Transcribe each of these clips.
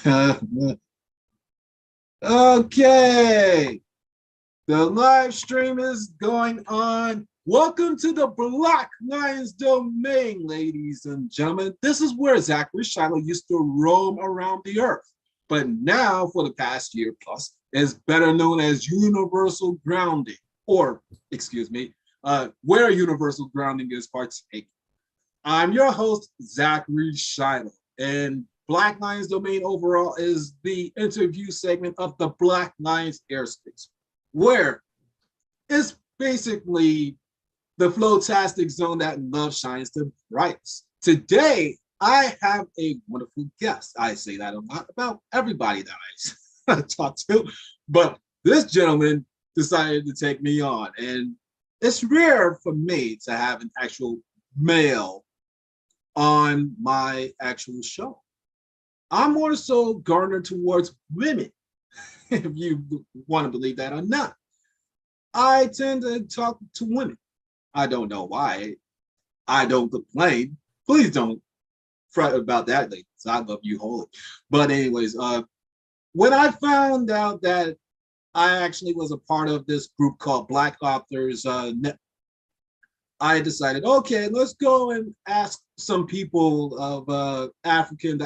Okay, the live stream is going on. Welcome to the Black Lions domain, ladies and gentlemen. This is where Zachary Shiloh used to roam around the earth, but now for the past year plus is better known as universal grounding, or excuse me, where universal grounding is partaken. I'm your host, Zachary Shiloh, and Black Lions Domain overall is the interview segment of the Black Lions airspace, where it's basically the flowtastic zone that love shines the brightest. Today, I have a wonderful guest. I say that a lot about everybody that I talk to, but this gentleman decided to take me on, and it's rare for me to have an actual male on my actual show. I'm more so garnered towards women, if you want to believe that or not. I tend to talk to women. I don't know why. I don't complain. Please don't fret about that, ladies. I love you wholly. But anyways, when I found out that I actually was a part of this group called Black Authors Network, I decided, okay, let's go and ask some people of the African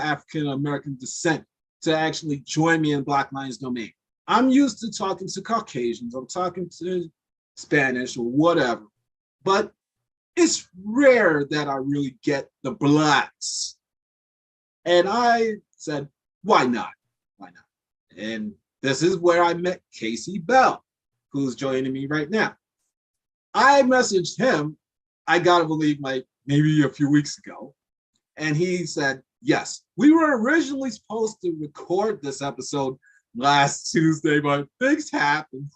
American descent to actually join me in Black Lions Domain. I'm used to talking to Caucasians, I'm talking to Spanish or whatever, but it's rare that I really get the blacks. And I said, why not? Why not? And this is where I met Casey Bell, who's joining me right now. I messaged him, I gotta believe, like maybe a few weeks ago, and he said, yes. We were originally supposed to record this episode last Tuesday, but things happened.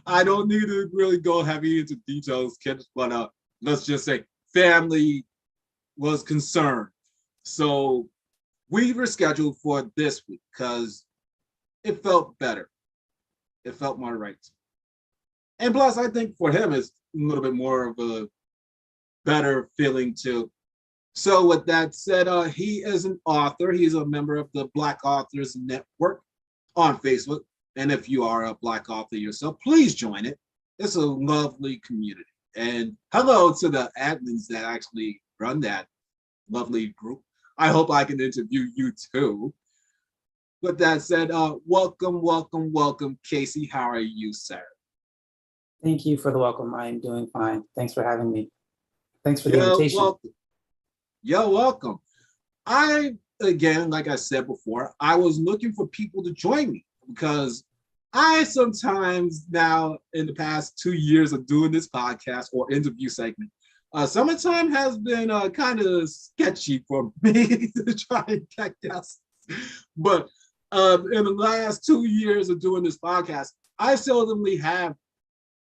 I don't need to really go heavy into details, kids, but let's just say family was concerned. So we rescheduled for this week because it felt better. It felt more right. And plus, I think for him, it's a little bit more of a better feeling too. So with that said, he is an author. He's a member of the Black Authors Network on Facebook. And if you are a Black author yourself, please join it. It's a lovely community. And hello to the admins that actually run that lovely group. I hope I can interview you too. With that said, welcome, welcome, welcome, Casey. How are you, sir? Thank you for the welcome. I am doing fine. Thanks for having me. Thanks for the invitation. Welcome. You're welcome. Again, like I said before, I was looking for people to join me because I sometimes now, in the past 2 years of doing this podcast or interview segment, summertime has been kind of sketchy for me to try and get guests. But in the last 2 years of doing this podcast, I seldomly have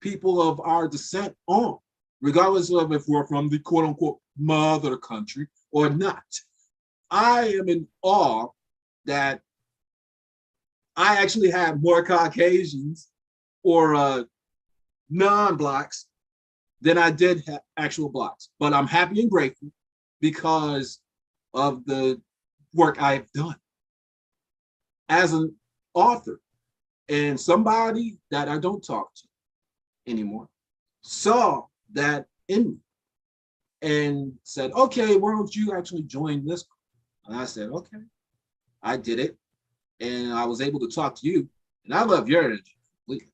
people of our descent on, regardless of if we're from the quote unquote mother country or not. I am in awe that I actually have more Caucasians or non-blacks than I did actual blacks. But I'm happy and grateful because of the work I've done as an author and somebody that I don't talk to anymore saw that in me and said, okay, why don't you actually join this group? And I said, okay. I did it, and I was able to talk to you, and I love your energy completely,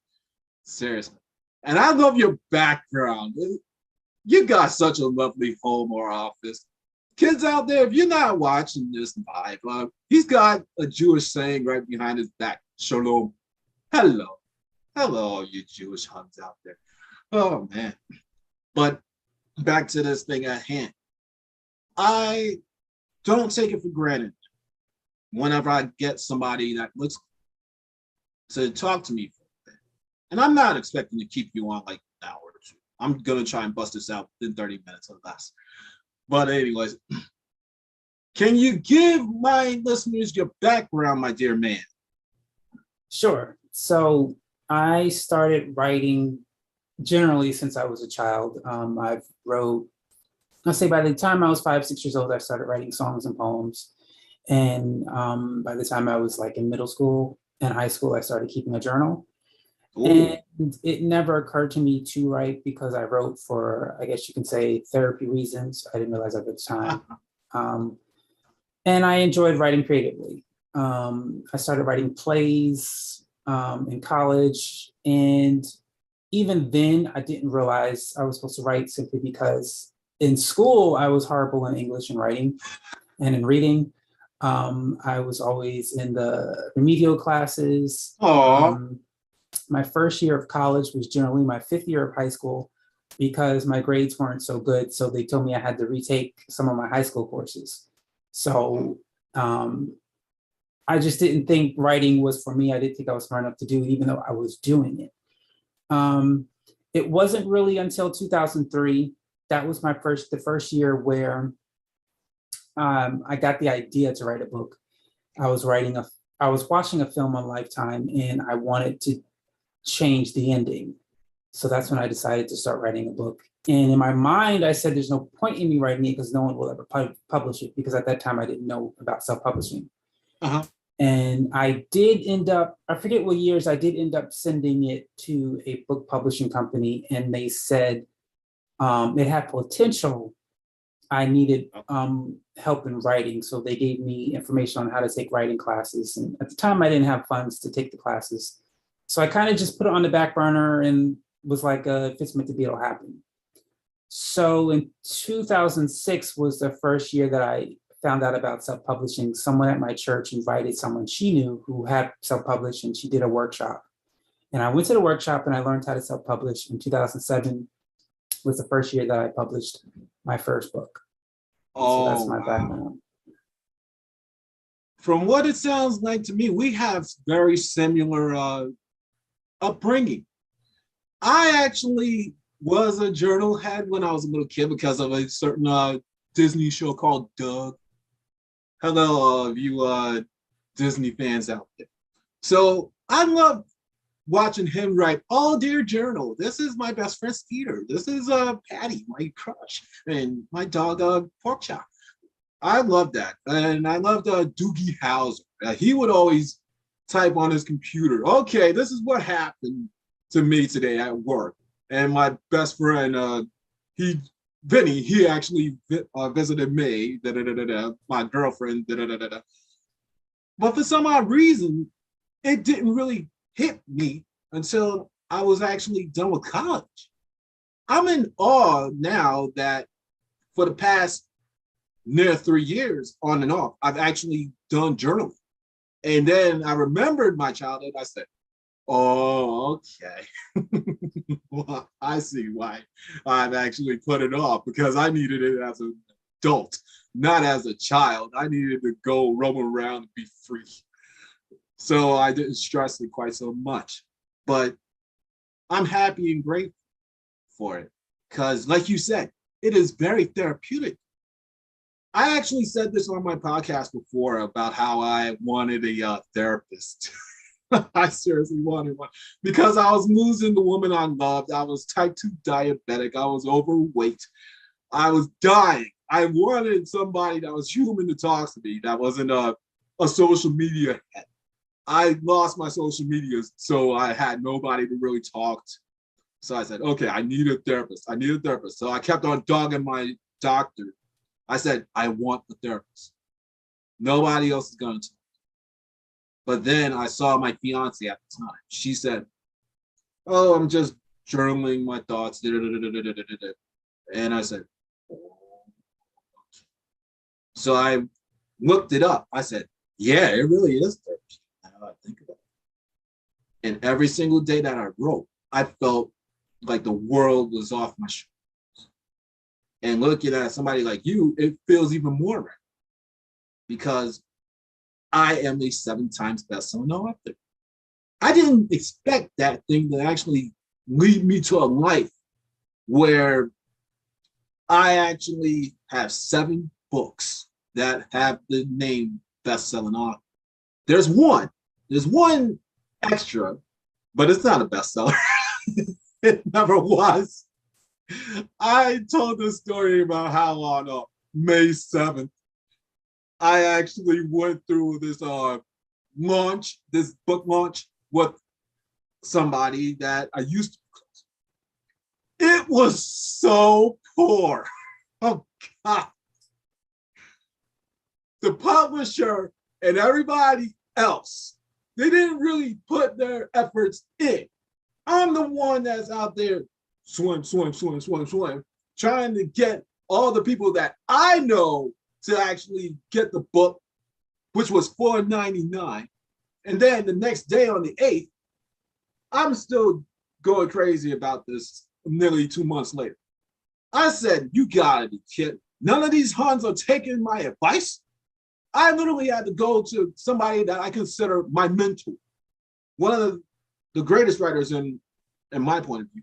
seriously. And I love your background. You got such a lovely home or office. Kids out there, if you're not watching this live, he's got a Jewish saying right behind his back, Shalom. Hello. Hello, all you Jewish huns out there. Oh, man. But back to this thing at hand. I don't take it for granted whenever I get somebody that looks to talk to me for a bit. And I'm not expecting to keep you on like an hour or two. I'm going to try and bust this out in 30 minutes or less. But anyways, can you give my listeners your background, my dear man? Sure. So I started writing generally since I was a child. I'll say by the time I was 5, 6 years old, I started writing songs and poems. And by the time I was like in middle school and high school, I started keeping a journal. Oh, And it never occurred to me to write because I wrote for, I guess you can say, therapy reasons. I didn't realize at the time. Um, and I enjoyed writing creatively. I started writing plays in college. And even then, I didn't realize I was supposed to write simply because in school, I was horrible in English and writing and in reading. I was always in the remedial classes. oh, My first year of college was generally my fifth year of high school because my grades weren't so good. So they told me I had to retake some of my high school courses. So um, I just didn't think writing was for me. I didn't think I was smart enough to do it, even though I was doing it. Um, it wasn't really until 2003 that was the first year where I got the idea to write a book. I was writing a, I was watching a film on Lifetime, and I wanted to change the ending. So that's when I decided to start writing a book. And in my mind, I said, "There's no point in me writing it because no one will ever publish it." Because at that time, I didn't know about self-publishing. uh-huh. And I did end up, I forget what years, I did end up sending it to a book publishing company, and they said it had potential. I needed help in writing. So they gave me information on how to take writing classes. And at the time, I didn't have funds to take the classes. So I kind of just put it on the back burner and was like, if it's meant to be, it'll happen. So in 2006 was the first year that I found out about self-publishing. Someone at my church invited someone she knew who had self-published, and she did a workshop. And I went to the workshop and I learned how to self-publish. In 2007 was the first year that I published my first book. And so that's Oh, my wow. background. From what it sounds like to me, we have very similar upbringing. I actually was a journal head when I was a little kid because of a certain Disney show called Doug. Hello, all of you Disney fans out there. So I love watching him write, "Oh, dear journal, this is my best friend Skeeter. This is Patty, my crush, and my dog Pork Chop." I love that. And I loved Doogie Howser. He would always type on his computer, "Okay, this is what happened to me today at work." And my best friend, he, Vinny, he actually visited me, da, da, da, da, da, my girlfriend, da, da, da, da, da. But for some odd reason, it didn't really hit me until I was actually done with college. I'm in awe now that for the past near 3 years, on and off, I've actually done journaling. And then I remembered my childhood. I said, "Oh, okay." Well, I see why I've actually put it off, because I needed it as an adult, not as a child. I needed to go roam around and be free. So I didn't stress it quite so much. But I'm happy and grateful for it because, like you said, it is very therapeutic. I actually said this on my podcast before about how I wanted a therapist. I seriously wanted one because I was losing the woman I loved. I was type 2 diabetic. I was overweight. I was dying. I wanted somebody that was human to talk to me, that wasn't a social media head. I lost my social media, so I had nobody to really talk to. So I said, "Okay, I need a therapist. I need a therapist." So I kept on dogging my doctor. I said, "I want a therapist. Nobody else is going to." But then I saw my fiance at the time. She said, "Oh, I'm just journaling my thoughts." And I said, so I looked it up. I said, "Yeah, it really is therapy." Now I think about it. And every single day that I wrote, I felt like the world was off my shoulders. And looking at somebody like you, it feels even more right because I am a 7 times best-selling author. I didn't expect that thing to actually lead me to a life where I actually have 7 books that have the name best-selling author. There's one, there's one extra, but it's not a bestseller. It never was. I told the story about how on May 7th, I actually went through this launch, this book launch with somebody that I used to. It was so poor. Oh God. The publisher and everybody else, they didn't really put their efforts in. I'm the one that's out there swim, trying to get all the people that I know to actually get the book, which was $4.99. And then the next day on the 8th, I'm still going crazy about this nearly 2 months later. I said, you gotta be kidding. None of these Huns are taking my advice. I literally had to go to somebody that I consider my mentor, one of the greatest writers in my point of view,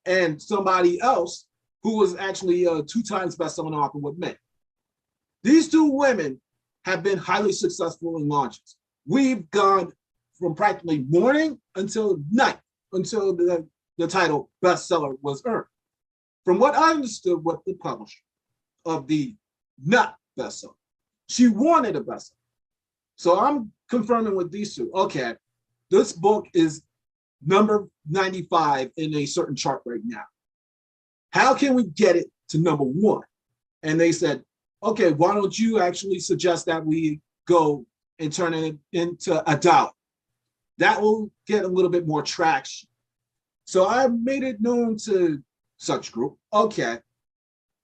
and somebody else who was actually a 2 times best-selling author with me. These two women have been highly successful in launches. We've gone from practically morning until night until the title bestseller was earned. From what I understood with the publisher of the not bestseller, she wanted a bestseller. So I'm confirming with these two. Okay, this book is number 95 in a certain chart right now. How can we get it to number 1? And they said, okay, why don't you actually suggest that we go and turn it into $1? That will get a little bit more traction. So I made it known to such group. Okay,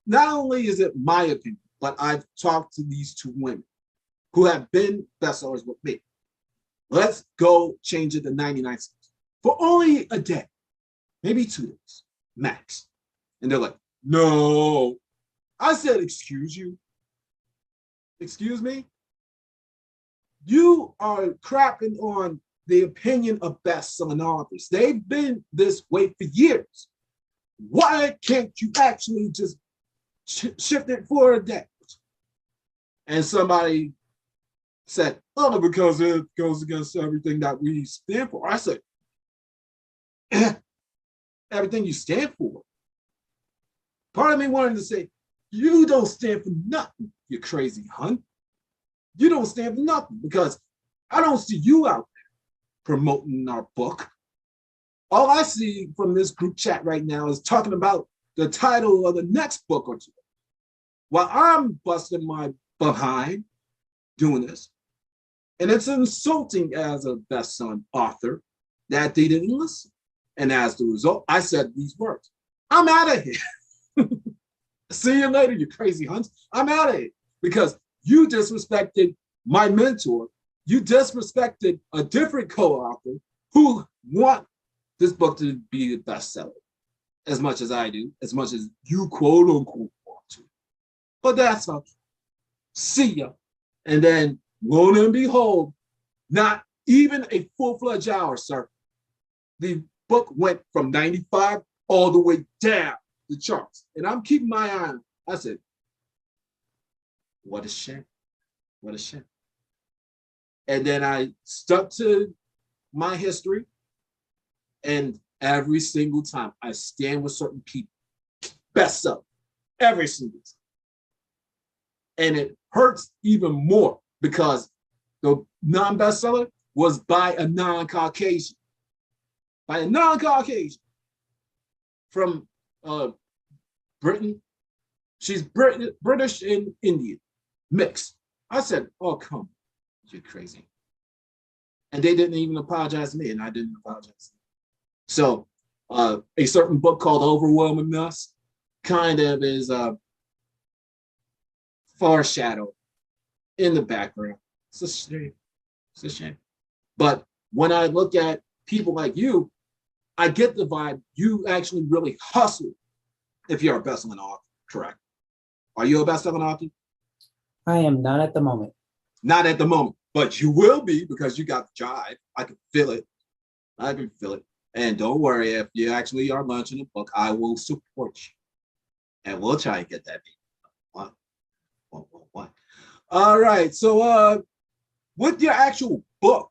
not only is it my opinion, but I've talked to these two women who have been bestsellers with me. Let's go change it to 99 cents for only a day, maybe 2 days max. And they're like, no. I said, excuse you? Excuse me? You are crapping on the opinion of best-selling authors. They've been this way for years. Why can't you actually just shift it for a day? And somebody said, oh, because it goes against everything that we stand for. I said, everything you stand for. Part of me wanted to say, you don't stand for nothing, you crazy Hun. You don't stand for nothing because I don't see you out there promoting our book. All I see from this group chat right now is talking about the title of the next book or two. While I'm busting my behind doing this. And it's insulting as a best-selling author that they didn't listen. And as the result, I said these words. I'm out of here. See you later, you crazy Huns. I'm out of here because you disrespected my mentor. You disrespected a different co-author who want this book to be a bestseller as much as I do, as much as you quote unquote want to. But that's all. See ya. And then, lo and behold, not even a full-fledged hour, sir. The book went from 95 all the way down the charts. And I'm keeping my eye on it. I said, what a shame. What a shame. And then I stuck to my history. And every single time I stand with certain people, bestseller, every single time. And it hurts even more because the non-bestseller was by a non-Caucasian. By a non-Caucasian from Britain. She's British and Indian, mixed. I said, oh, come on, you're crazy. And they didn't even apologize to me, and I didn't apologize. So a certain book called Overwhelming Us kind of is foreshadow in the background. It's a shame. It's a shame. But when I look at people like you, I get the vibe you actually really hustle if you're a best-selling author, correct? Are you a best-selling author? I am not at the moment. Not at the moment, but you will be because you got the drive. I can feel it. I can feel it. And don't worry, if you actually are launching a book, I will support you. And we'll try and get that. One. All right. So with your actual book,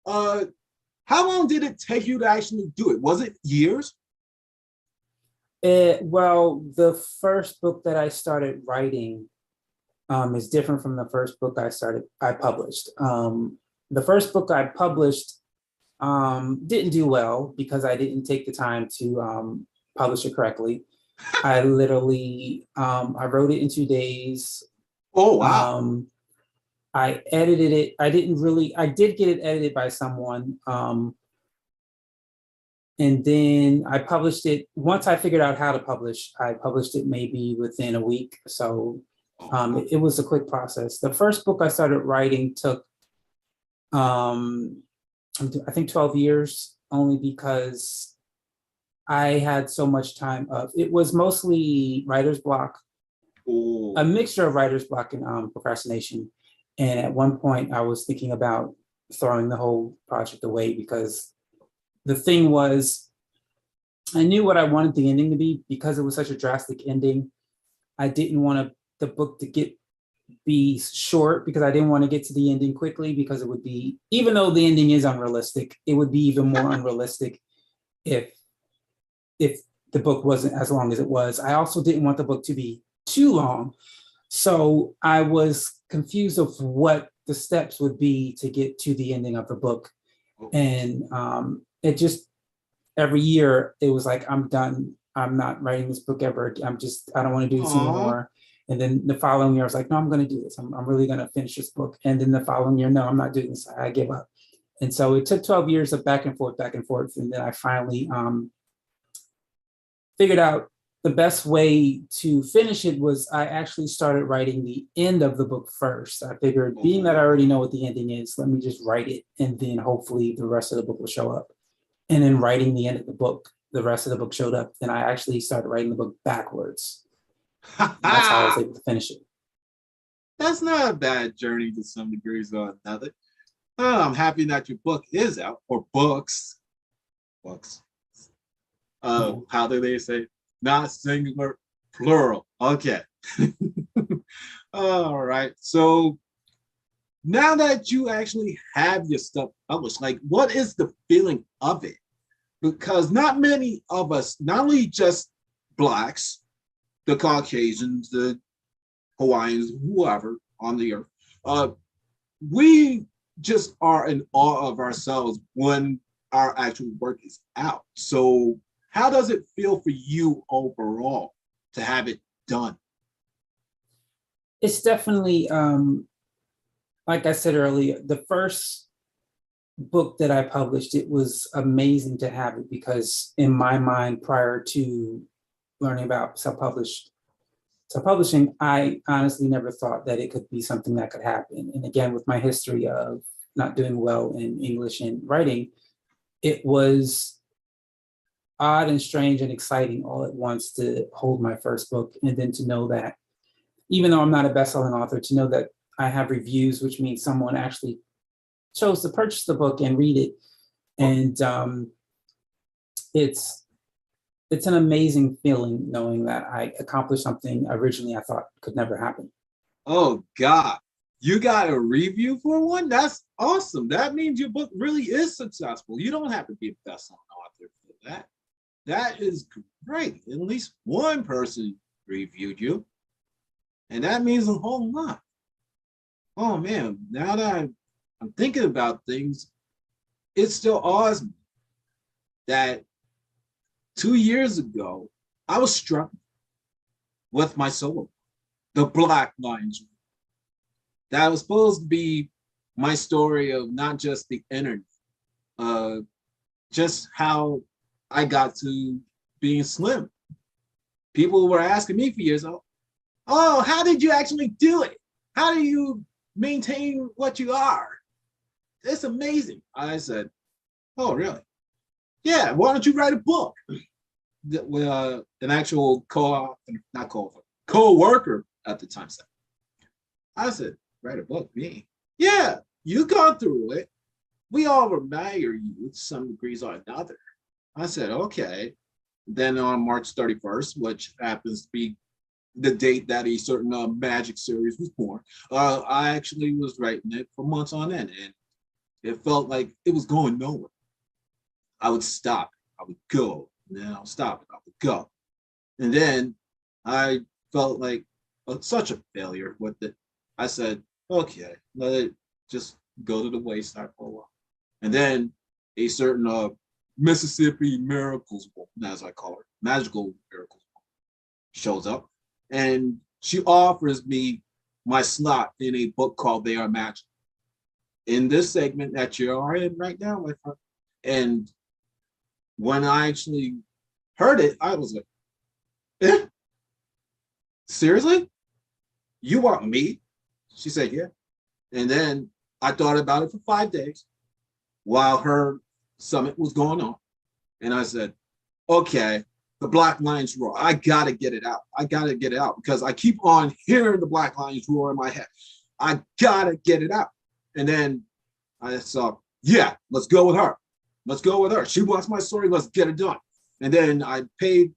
how long did it take you to actually do it? Was it years? Well, the first book that I started writing, is different from the first book I published. The first book I published didn't do well because I didn't take the time to publish it correctly. I literally, I wrote it in 2 days. Oh, wow. I edited it. I did get it edited by someone. And then I published it. Once I figured out how to publish, I published it maybe within a week. So it was a quick process. The first book I started writing took, I think 12 years, only because I had so much time it was mostly writer's block, a mixture of writer's block and procrastination. And at one point I was thinking about throwing the whole project away because the thing was, I knew what I wanted the ending to be because it was such a drastic ending. I didn't want the book to be short because I didn't want to get to the ending quickly because it would be, even though the ending is unrealistic, it would be even more unrealistic if the book wasn't as long as it was. I also didn't want the book to be too long. So I was confused of what the steps would be to get to the ending of the book. And it just, every year it was like, I'm done. I'm not writing this book ever. I don't want to do this anymore. And then the following year I was like, no, I'm going to do this. I'm really going to finish this book. And then the following year, no, I'm not doing this. I give up. And so it took 12 years of back and forth. And then I finally figured out the best way to finish it was I actually started writing the end of the book first. I figured, being that I already know what the ending is, let me just write it. And then hopefully the rest of the book will show up. And then writing the end of the book, the rest of the book showed up. And I actually started writing the book backwards. That's how I was able to finish it. That's not a bad journey to some degrees or another. I'm happy that your book is out, or books. How do they say? Not singular, plural. Okay. All right. So now that you actually have your stuff published, like, what is the feeling of it? Because not many of us, not only just Blacks, the Caucasians, the Hawaiians, whoever on the earth, we just are in awe of ourselves when our actual work is out. So how does it feel for you overall to have it done? It's definitely, like I said earlier, the first book that I published, it was amazing to have it because in my mind, prior to learning about self-publishing, I honestly never thought that it could be something that could happen. And again, with my history of not doing well in English and writing, it was odd and strange and exciting all at once to hold my first book. And then to know that, even though I'm not a best-selling author, to know that I have reviews, which means someone actually chose to purchase the book and read it. And it's an amazing feeling knowing that I accomplished something originally I thought could never happen. Oh God, you got a review for one? That's awesome. That means your book really is successful. You don't have to be a best-selling author for that. That is great. At least one person reviewed you. And that means a whole lot. Oh man, now that I'm thinking about things, it still awes me that 2 years ago, I was struggling with my solo, The Black Lions. That was supposed to be my story of not just the internet, just how I got to being slim. People were asking me for years, oh, how did you actually do it? How do you maintain what you are? It's amazing. I said, oh, really? Yeah, why don't you write a book? An actual co-worker at the time said. I said, write a book, me? Yeah, you gone through it. We all admire you to some degrees or another. I said, okay. Then on March 31st, which happens to be the date that a certain Magic series was born, I actually was writing it for months on end, and it felt like it was going nowhere. I would stop, I would go, and then I'll stop, I would go. And then I felt like such a failure with it. I said, okay, let it just go to the wayside for a while. And then a certain Mississippi Miracles book, as I call it, Magical Miracles book, shows up. And she offers me my slot in a book called They Are Magic in this segment that you are in right now, my friend. And when I actually heard it, I was like, eh, seriously? You want me? She said, yeah. And then I thought about it for 5 days while her summit was going on. And I said, okay, the Black Lions roar. I got to get it out. I got to get it out because I keep on hearing the Black Lions roar in my head. I got to get it out. And then I saw, yeah, let's go with her. Let's go with her. She wants my story. Let's get it done. And then I paid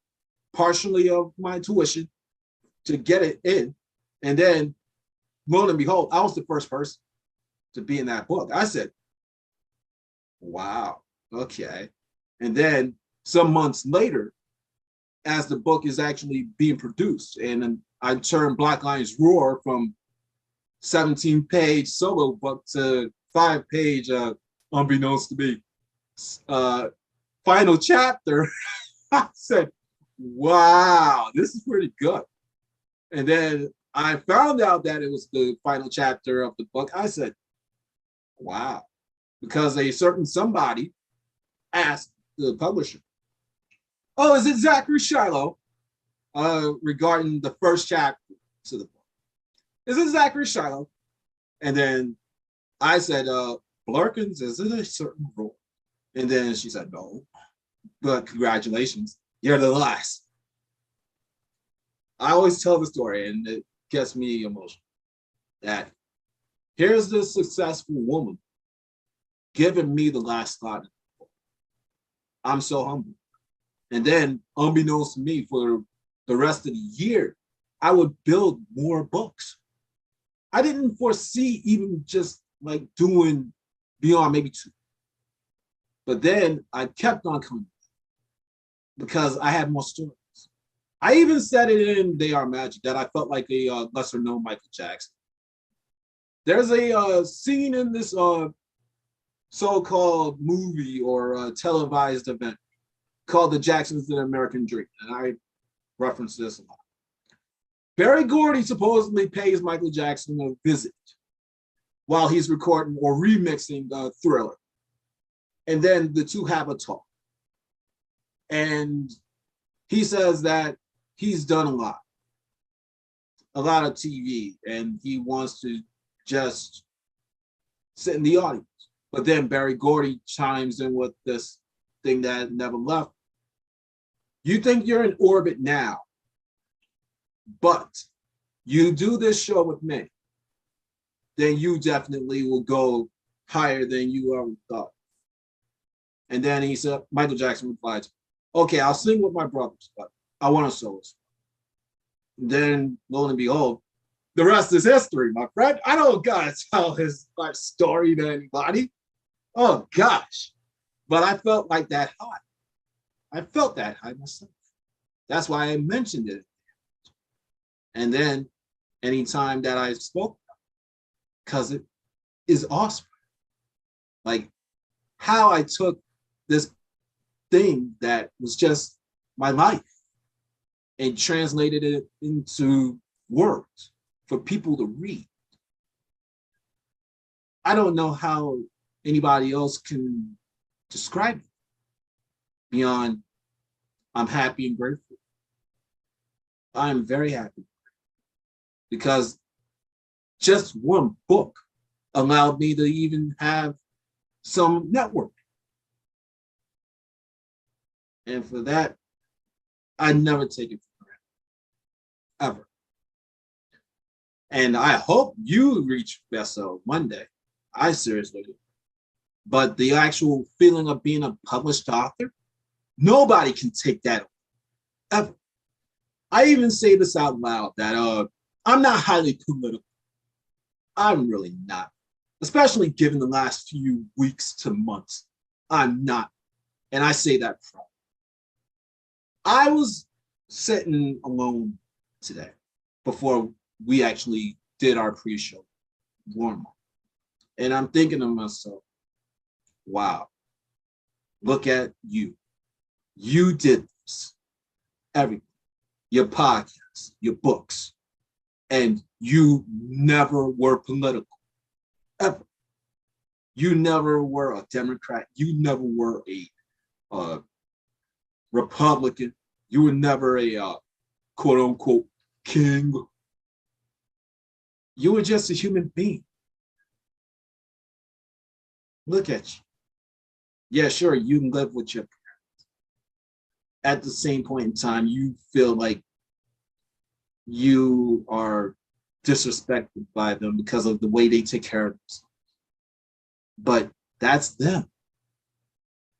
partially of my tuition to get it in. And then, lo and behold, I was the first person to be in that book. I said, wow, okay. And then some months later, as the book is actually being produced, and I turned Black Lions Roar from 17-page solo book to 5-page, unbeknownst to me, final chapter. I said, wow, this is pretty good. And then I found out that it was the final chapter of the book. I said, wow, because a certain somebody asked the publisher, oh, is it Zachary Shiloh regarding the first chapter to the book? Is it Zachary Shiloh? And then I said, Blurkins, is it a certain role? And then she said, no, but congratulations, you're the last. I always tell the story and it gets me emotional that here's this successful woman giving me the last thought. I'm so humble. And then, unbeknownst to me, for the rest of the year, I would build more books. I didn't foresee even just like doing beyond maybe 2. But then I kept on coming because I had more stories. I even said it in They Are Magic that I felt like a lesser known Michael Jackson. There's a scene in this so-called movie or televised event called The Jacksons of the American Dream. And I reference this a lot. Barry Gordy supposedly pays Michael Jackson a visit while he's recording or remixing Thriller. And then the two have a talk. And he says that he's done a lot of TV, and he wants to just sit in the audience. But then Barry Gordy chimes in with this thing that never left. You think you're in orbit now, but you do this show with me, then you definitely will go higher than you ever thought. And then he said, Michael Jackson replied, okay, I'll sing with my brothers, but I want a solo. Then, lo and behold, the rest is history, my friend. I don't gotta tell his story to anybody. Oh gosh. But I felt like that high. I felt that high myself. That's why I mentioned it. And then anytime that I spoke, because it is awesome. Like how I took this thing that was just my life and translated it into words for people to read. I don't know how anybody else can describe it beyond I'm happy and grateful. I'm very happy because just one book allowed me to even have some network. And for that, I never take it for granted, ever. And I hope you reach bestseller one day. I seriously do. But the actual feeling of being a published author, nobody can take that ever. I even say this out loud that I'm not highly political. I'm really not, especially given the last few weeks to months. I'm not, and I say that proud. I was sitting alone today before we actually did our pre-show warm up. And I'm thinking to myself, wow, look at you. You did this. Everything. Your podcasts, your books, and you never were political, ever. You never were a Democrat. You never were a Republican. You were never a quote unquote king. You were just a human being. Look at you. Yeah, sure, you can live with your parents. At the same point in time, you feel like you are disrespected by them because of the way they take care of themselves. But that's them.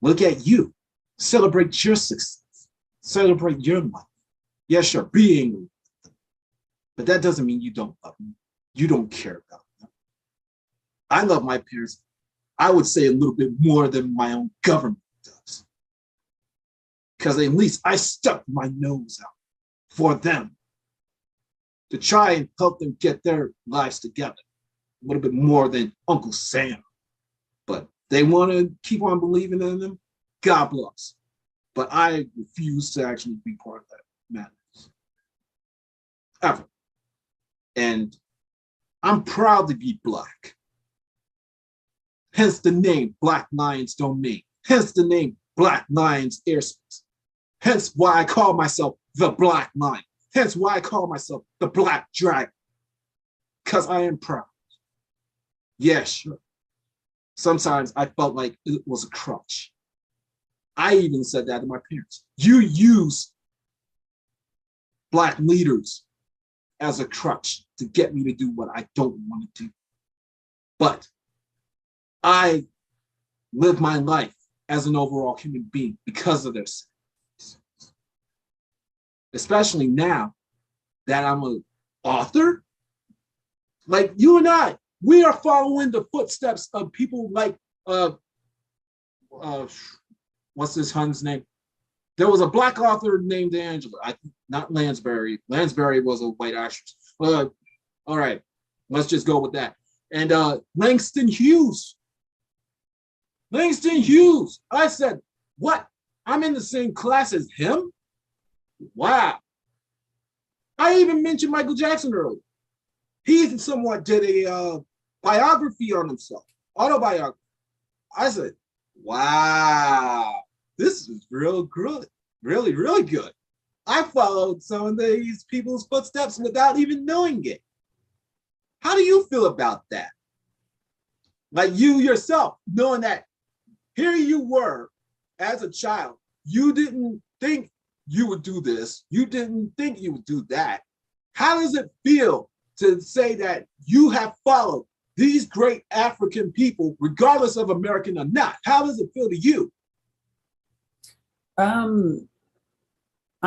Look at you. Celebrate your success. Celebrate your life. Yeah, sure, be angry with them. But that doesn't mean you don't love them. You don't care about them. I love my parents, I would say a little bit more than my own government does. Because at least I stuck my nose out for them to try and help them get their lives together a little bit more than Uncle Sam. But they want to keep on believing in them, God bless. But I refuse to actually be part of that madness. Ever. And I'm proud to be Black. Hence the name Black Lions Domain. Hence the name Black Lions Airspace. Hence why I call myself the Black Lion. Hence why I call myself the Black Dragon. Because I am proud. Yeah, sure. Sometimes I felt like it was a crutch. I even said that to my parents. You use Black leaders as a crutch to get me to do what I don't want to do. But I live my life as an overall human being because of their sacrifices. Especially now that I'm an author. Like you and I, we are following the footsteps of people like, what's this Hun's name? There was a Black author named Angela, not Lansbury. Lansbury was a white actress. All right, let's just go with that. And Langston Hughes. Langston Hughes. I said, what? I'm in the same class as him? Wow. I even mentioned Michael Jackson earlier. He somewhat did a biography on himself, autobiography. I said, wow, this is real good, really, really good. I followed some of these people's footsteps without even knowing it. How do you feel about that? Like you yourself, knowing that here you were as a child, you didn't think you would do this, you didn't think you would do that. How does it feel to say that you have followed these great African people, regardless of American or not? How does it feel to you? I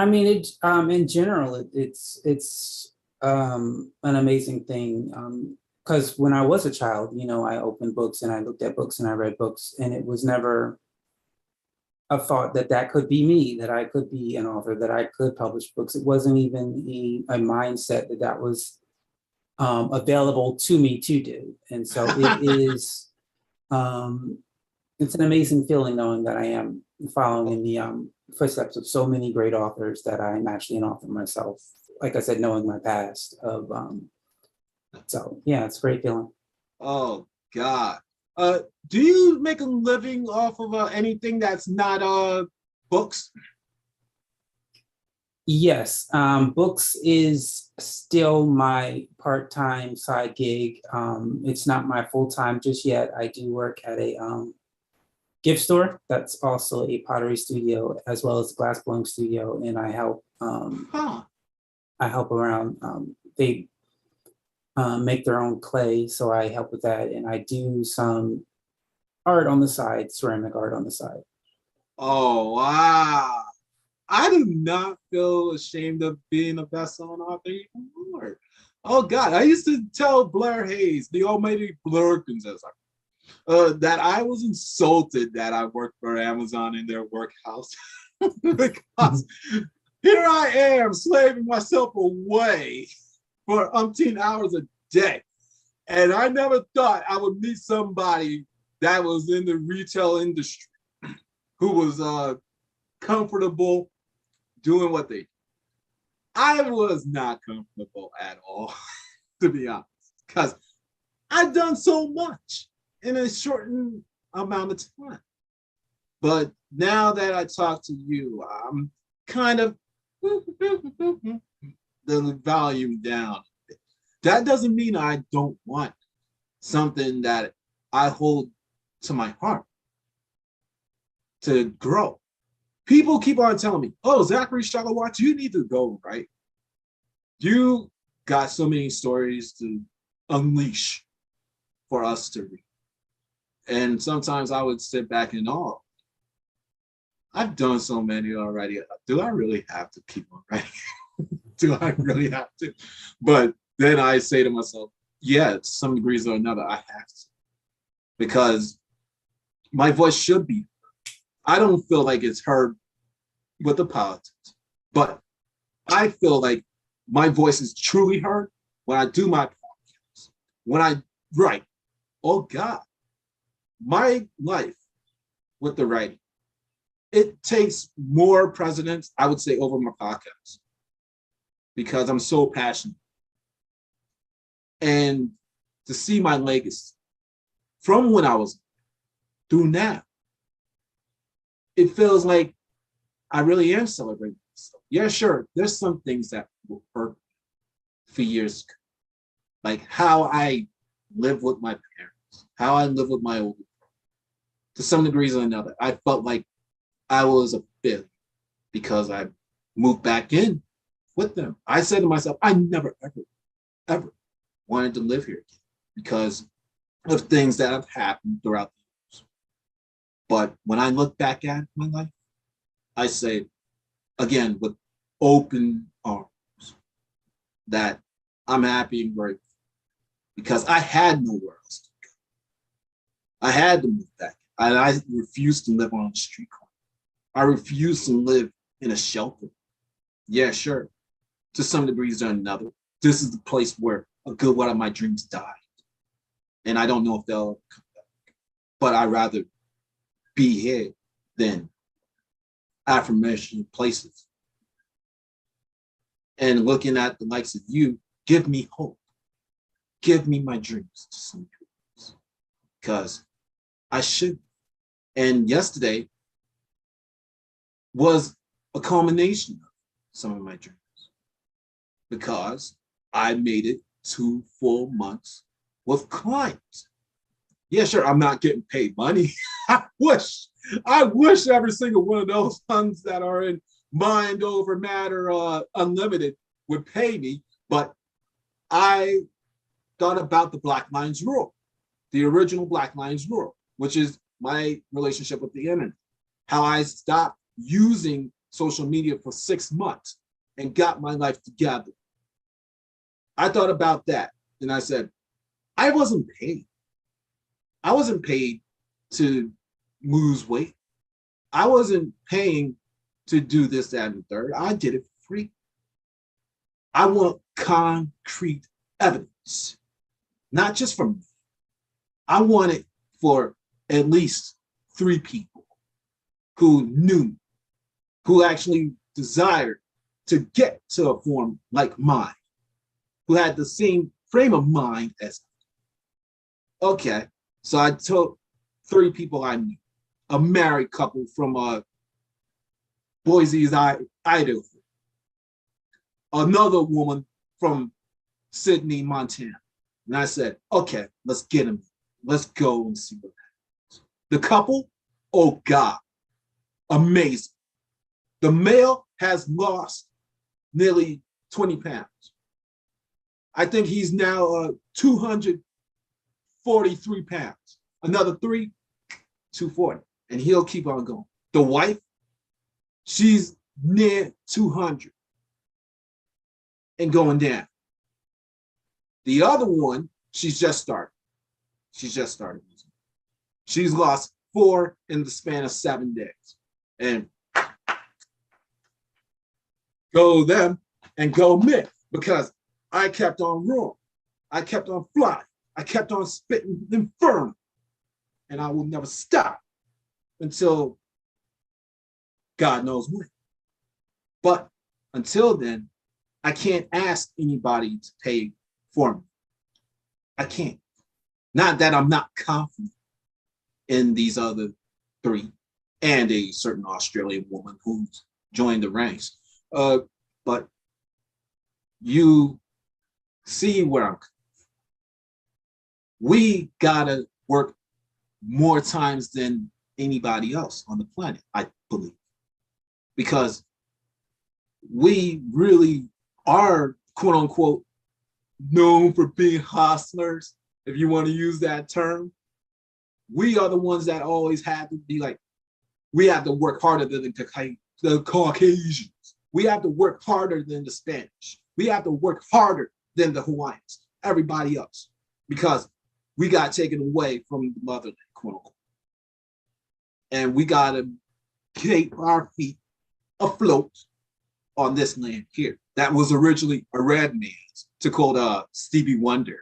mean, in general, it's an amazing thing. Because when I was a child, you know, I opened books and I looked at books and I read books, and it was never a thought that that could be me, that I could be an author, that I could publish books. It wasn't even a mindset that that was available to me to do. And so it is, it's an amazing feeling knowing that I am following in the footsteps of so many great authors, that I'm actually an author myself. Like I said, knowing my past of, so yeah, it's a great feeling. Oh God. Do you make a living off of anything that's not books? Yes, books is still my part-time side gig. It's not my full-time just yet. I do work at a gift store that's also a pottery studio as well as a glass blowing studio, and I help. I help around. They make their own clay, so I help with that, and I do some art on the side, ceramic art on the side. Oh wow. I do not feel ashamed of being a best-selling author anymore. Oh God, I used to tell Blair Hayes, the almighty Blurkins, that I was insulted that I worked for Amazon in their workhouse because here I am slaving myself away for umpteen hours a day. And I never thought I would meet somebody that was in the retail industry who was comfortable doing what they do. I was not comfortable at all, to be honest, because I've done so much in a shortened amount of time. But now that I talk to you, I'm kind of the volume down. That doesn't mean I don't want something that I hold to my heart to grow. People keep on telling me, oh, Zachary Shalawatch, you need to go, right? You got so many stories to unleash for us to read. And sometimes I would sit back and awe. I've done so many already. Do I really have to keep on writing? Do I really have to? But then I say to myself, yeah, to some degrees or another, I have to. Because my voice should be. I don't feel like it's heard with the politics, but I feel like my voice is truly heard when I do my podcast, when I write. Oh God, my life with the writing, it takes more precedence, I would say, over my podcast because I'm so passionate. And to see my legacy from when I was through now, it feels like I really am celebrating myself. Yeah, sure, there's some things that will hurt for years, like how I live with my parents, how I live with my older brother. To some degrees or another, I felt like I was a failure because I moved back in with them. I said to myself, I never, ever, ever wanted to live here again because of things that have happened throughout the years. But when I look back at my life, I say, again, with open arms, that I'm happy and grateful because I had nowhere else to go. I had to move back. And I refused to live on a street corner. I refused to live in a shelter. Yeah, sure. To some degrees or another, this is the place where a good one of my dreams died. And I don't know if they'll come back. But I'd rather be here than affirmation places. And looking at the likes of you, give me hope. Give me my dreams to some degrees. Because I should. And yesterday was a culmination of some of my dreams because I made it 2 full months with clients. Yeah, sure, I'm not getting paid money. I wish every single one of those funds that are in Mind Over Matter Unlimited would pay me, but I thought about the Black Lions Rule, the original Black Lions Rule, which is my relationship with the internet, how I stopped using social media for 6 months and got my life together. I thought about that and I said, I wasn't paid. I wasn't paid to lose weight. I wasn't paying to do this, that, and the third. I did it for free. I want concrete evidence, not just from me. I want it for at least 3 people who knew, who actually desired to get to a form like mine, who had the same frame of mind as me. Okay, so I took 3 people I knew, a married couple from Boise's Idaho, another woman from Sydney, Montana. And I said, okay, let's get them. Let's go and see what happens. The couple, oh God, amazing. The male has lost nearly 20 pounds. I think he's now 243 pounds. Another 3, 240. And he'll keep on going. The wife, she's near 200 and going down. The other one, she's just started. She's lost 4 in the span of 7 days. And go them and go me, because I kept on growing. I kept on flying. I kept on spitting inferno. And I will never stop until God knows when. But until then, I can't ask anybody to pay for me. I can't. Not that I'm not confident in these other three and a certain Australian woman who's joined the ranks. But you see where I'm. We gotta work more times than anybody else on the planet, I believe, because we really are, quote unquote, known for being hustlers, if you want to use that term. We are the ones that always have to be like, we have to work harder than the Caucasians. We have to work harder than the Spanish. We have to work harder than the Hawaiians, everybody else, because we got taken away from the motherland, quote unquote. And we got to keep our feet afloat on this land here. That was originally a red man's, to quote Stevie Wonder.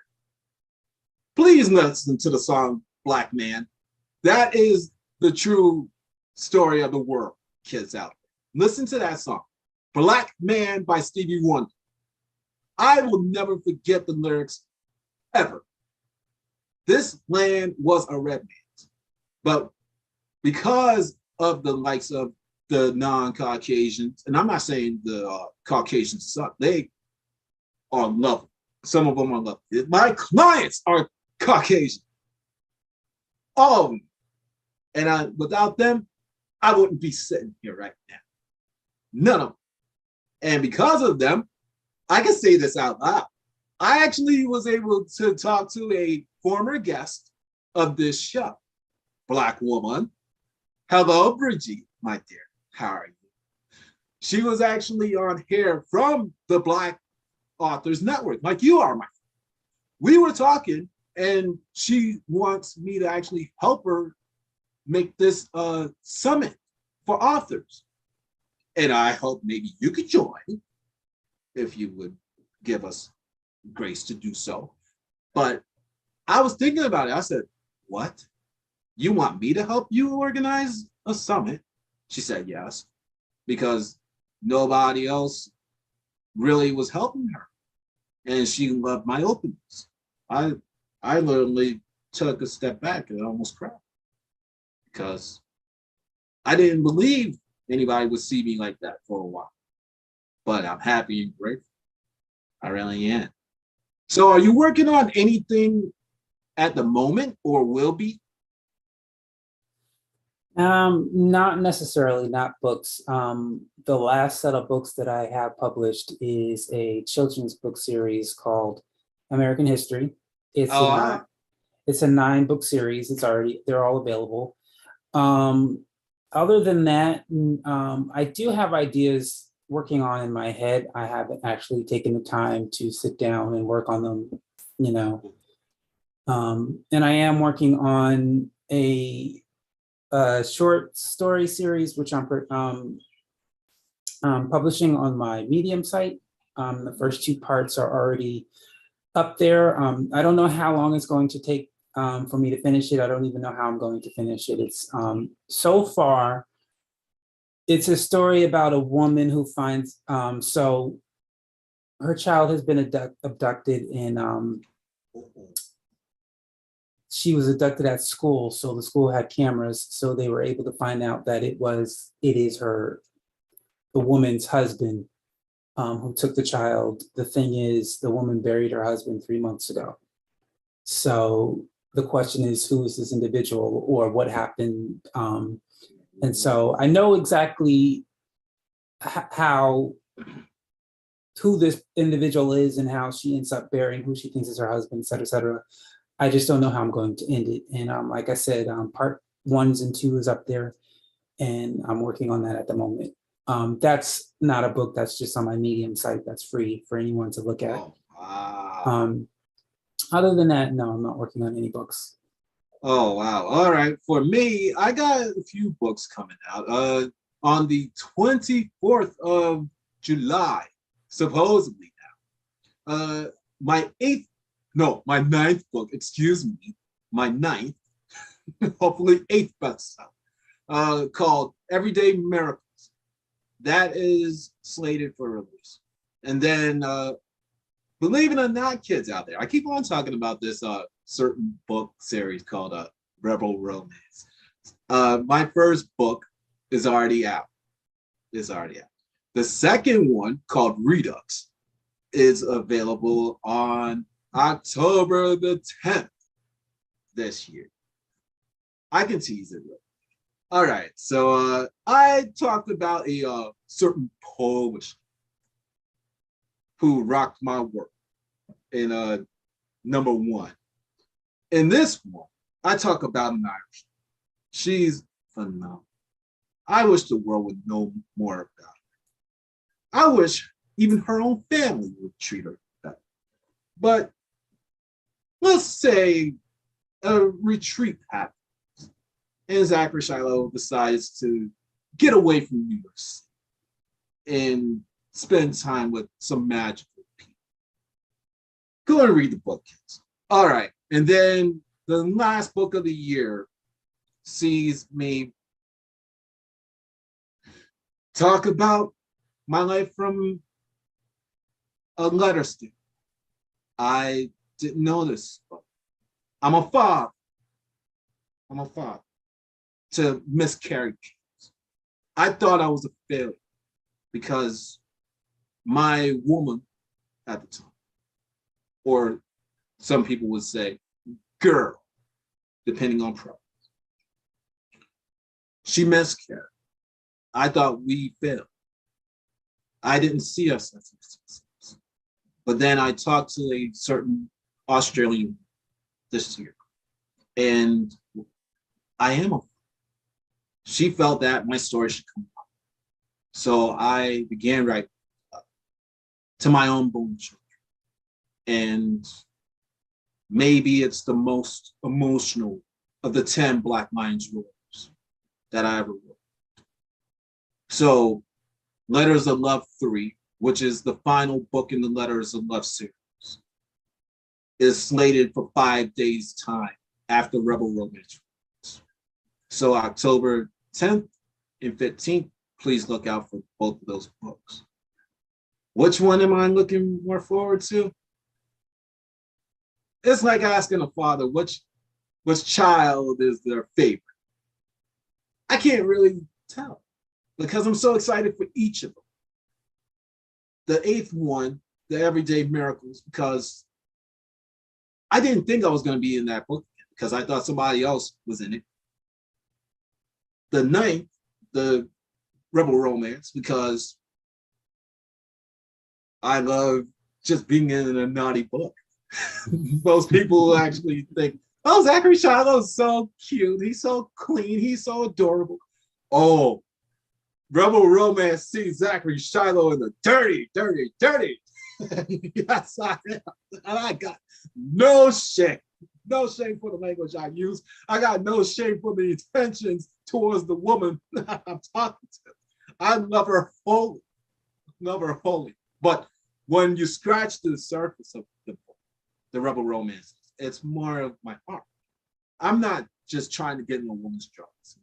Please listen to the song Black Man. That is the true story of the world, kids out there. Listen to that song, Black Man by Stevie Wonder. I will never forget the lyrics ever. This land was a red man's, but because of the likes of the non-Caucasians, and I'm not saying the Caucasians suck, they are lovely. Some of them are lovely. My clients are Caucasian, all of them, and without them, I wouldn't be sitting here right now. None of them. And because of them, I can say this out loud. I actually was able to talk to a former guest of this show, Black woman. Hello, Bridgie, my dear. How are you? She was actually on here from the Black Authors Network, like you are, my friend. We were talking, and she wants me to actually help her make this summit for authors. And I hope maybe you could join if you would give us grace to do so. But I was thinking about it. I said, what? You want me to help you organize a summit? She said yes, because nobody else really was helping her. And she loved my openness. I literally took a step back and almost cried because I didn't believe anybody would see me like that for a while. But I'm happy and grateful. I really am. So are you working on anything at the moment or will be? Not necessarily, not books. The last set of books that I have published is a children's book series called American History. It's a 9-book series. They're all available. Other than that, I do have ideas working on in my head. I haven't actually taken the time to sit down and work on them, you know. And I am working on a short story series, which I'm publishing on my Medium site. The first 2 parts are already up there. I don't know how long it's going to take for me to finish it. I don't even know how I'm going to finish it. It's so far, it's a story about a woman who finds, so her child has been abducted, and she was abducted at school. So the school had cameras, so they were able to find out that it is the woman's husband who took the child. The thing is, the woman buried her husband 3 months ago. So the question is, who is this individual or what happened? And so I know exactly who this individual is and how she ends up burying who she thinks is her husband, et cetera, et cetera. I just don't know how I'm going to end it. And like I said, part 1s and 2 is up there, and I'm working on that at the moment. That's not a book, that's just on my Medium site. That's free for anyone to look at. Oh, wow. Other than that, no, I'm not working on any books. Oh, wow. All right. For me, I got a few books coming out. On the 24th of July, supposedly now, my 8th No, my ninth book, excuse me, my ninth, hopefully eighth bestseller, called Everyday Miracles. That is slated for release. And then, believe it or not, kids out there, I keep on talking about this certain book series called Rebel Romance. My first book is already out. It's already out. The second one, called Redux, is available on October the 10th this year. I can tease it. All right, so I talked about a certain Polish who rocked my work in number one. In this one, I talk about an Irish. She's phenomenal. I wish the world would know more about her. I wish even her own family would treat her better. But let's say a retreat happens, and Zachary Shiloh decides to get away from New York City and spend time with some magical people. Go and read the book, kids. All right. And then the last book of the year sees me talk about my life from a letter stand. I didn't know this, but I'm a father. I'm a father to miscarried kids. I thought I was a failure because my woman at the time, or some people would say girl, depending on preference, she miscarried. I thought we failed. I didn't see us as success. But then I talked to a certain Australian this year, and I am a. She felt that my story should come out. So I began writing to my own born children. And maybe it's the most emotional of the 10 Black Lions Roars that I ever wrote. So Letters of Love 3, which is the final book in the Letters of Love series, is slated for 5 days' time after Rebel Romance. So October 10th and 15th, please look out for both of those books. Which one am I looking more forward to? It's like asking a father which child is their favorite. I can't really tell because I'm so excited for each of them. The eighth one, The Everyday Miracles, because I didn't think I was going to be in that book because I thought somebody else was in it. The ninth, The Rebel Romance, because I love just being in a naughty book. Most people actually think, oh, Zachary Shiloh's so cute. He's so clean. He's so adorable. Oh, Rebel Romance sees Zachary Shiloh in the dirty, dirty, dirty. Yes, I am. And I got no shame. No shame for the language I use. I got no shame for the intentions towards the woman I'm talking to. I love her wholly. Love her wholly. But when you scratch the surface of the Rebel Romance, it's more of my heart. I'm not just trying to get in a woman's drawers.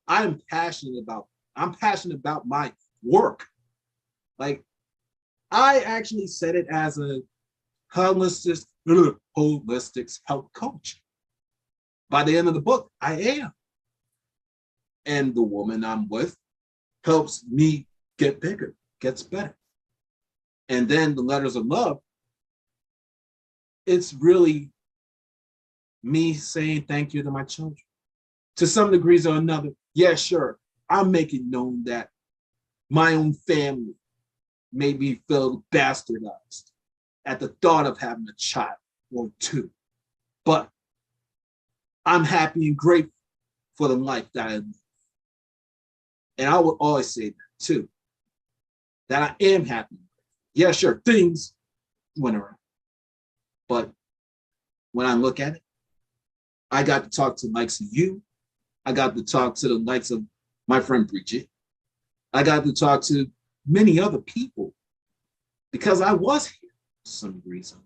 I'm passionate about my work. Like, I actually said it as a holistic health coach. By the end of the book, I am. And the woman I'm with helps me get bigger, gets better. And then the Letters of Love, it's really me saying thank you to my children. To some degrees or another, yeah, sure, I'm making known that my own family made me feel bastardized at the thought of having a child or two. But I'm happy and grateful for the life that I live. And I will always say that too, that I am happy. Yeah, sure, things went around. But when I look at it, I got to talk to the likes of you. I got to talk to the likes of my friend Bridget. I got to talk to many other people because I was here for some reason.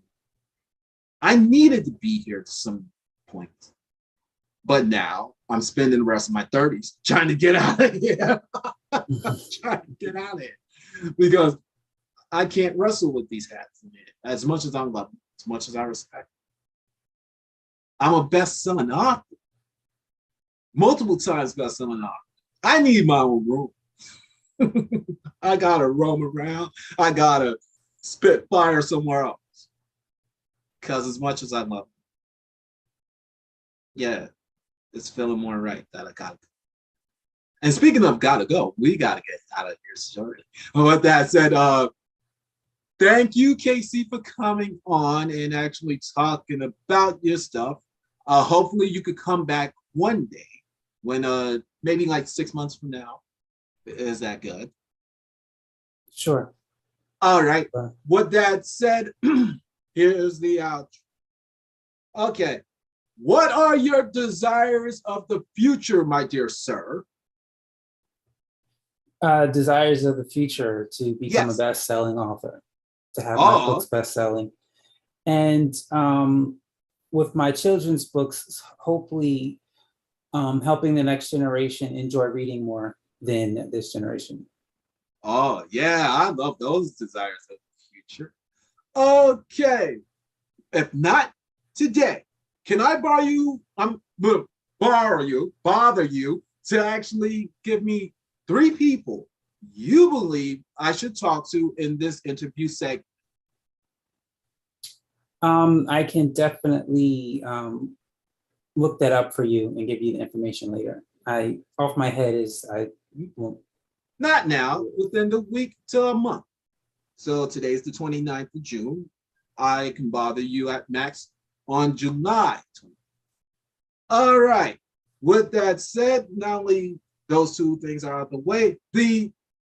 I needed to be here to some point. But now I'm spending the rest of my 30s trying to get out of here. Trying to get out of here. Because I can't wrestle with these hats. As much as I love them, as much as I respect them. I'm a best-selling author. Multiple times best-selling author. I need my own room. I gotta roam around. I gotta spit fire somewhere else. Because as much as I love them, yeah, it's feeling more right that I gotta go. And speaking of gotta go, we gotta get out of here shortly. With that said, thank you, Casey, for coming on and actually talking about your stuff. Hopefully you could come back one day when maybe like 6 months from now. Is that good? Sure. All right. With that said, here's the outro. Okay. What are your desires of the future, my dear sir? Desires of the future to become a best-selling author, to have my books best-selling. And with my children's books, hopefully helping the next generation enjoy reading more than this generation. Oh, yeah, I love those desires of the future. Okay. If not today, can I bother you to actually give me 3 people you believe I should talk to in this interview segment? I can definitely look that up for you and give you the information later. Off my head I won't. Not now, within the week to a month. So today's the 29th of June. I can bother you at max on July 20th. All right. With that said, not only those 2 things are out of the way, the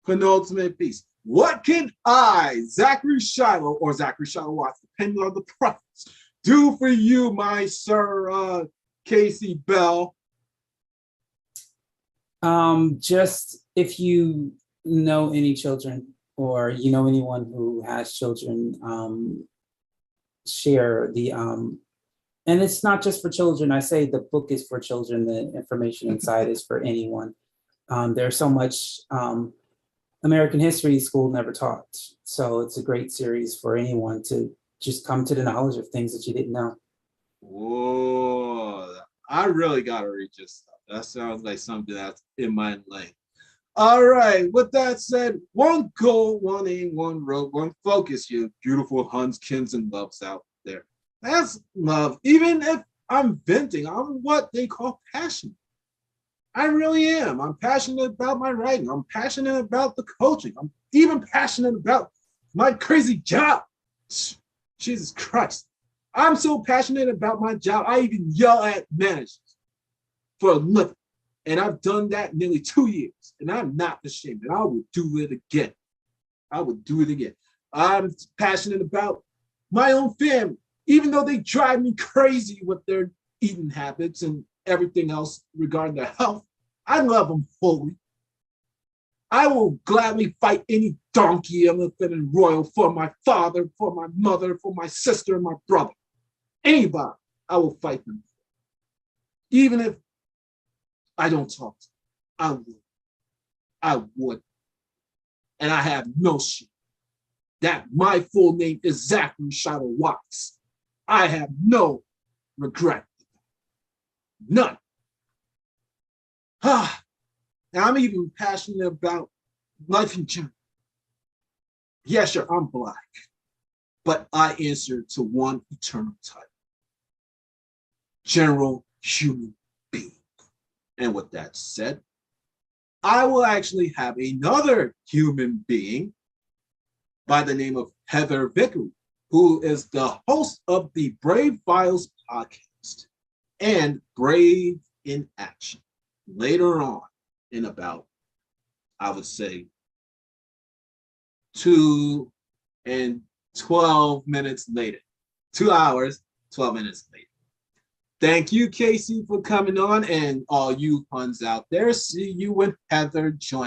penultimate piece. What can I, Zachary Shiloh, or Zachary Shiloh Watts, depending on the preference, do for you, my sir, Casey Bell? Just if you know any children or you know anyone who has children, share the and it's not just for children. I say the book is for children, the information inside is for anyone. There's so much American history school never taught, so it's a great series for anyone to just come to the knowledge of things that you didn't know. Whoa, I really gotta read your stuff. That sounds like something that's in my lane. All right, with that said, one goal, one aim, one road, one focus, you beautiful Hunskins and loves out there. That's love. Even if I'm venting, I'm what they call passionate. I really am. I'm passionate about my writing. I'm passionate about the coaching. I'm even passionate about my crazy job. Jesus Christ. I'm so passionate about my job, I even yell at managers for a living. And I've done that nearly 2 years. And I'm not ashamed. And I will do it again. I will do it again. I'm passionate about my own family, even though they drive me crazy with their eating habits and everything else regarding their health. I love them fully. I will gladly fight any donkey, elephant, and royal for my father, for my mother, for my sister, and my brother. Anybody, I will fight them. Even if I don't talk to them, I would. I would. And I have no shame that my full name is Zachary Shiloh Watts. I have no regret. None. Now I'm even passionate about life in general. Yeah, sure, I'm Black, but I answer to one eternal title: General Human Being. And with that said, I will actually have another human being by the name of Heather Vickery, who is the host of the Brave Files podcast and Brave in Action. Later on, in about, I would say, 2 and 12 minutes later. 2 hours, 12 minutes later. Thank you, Casey, for coming on, and all you Huns out there. See you when Heather joins.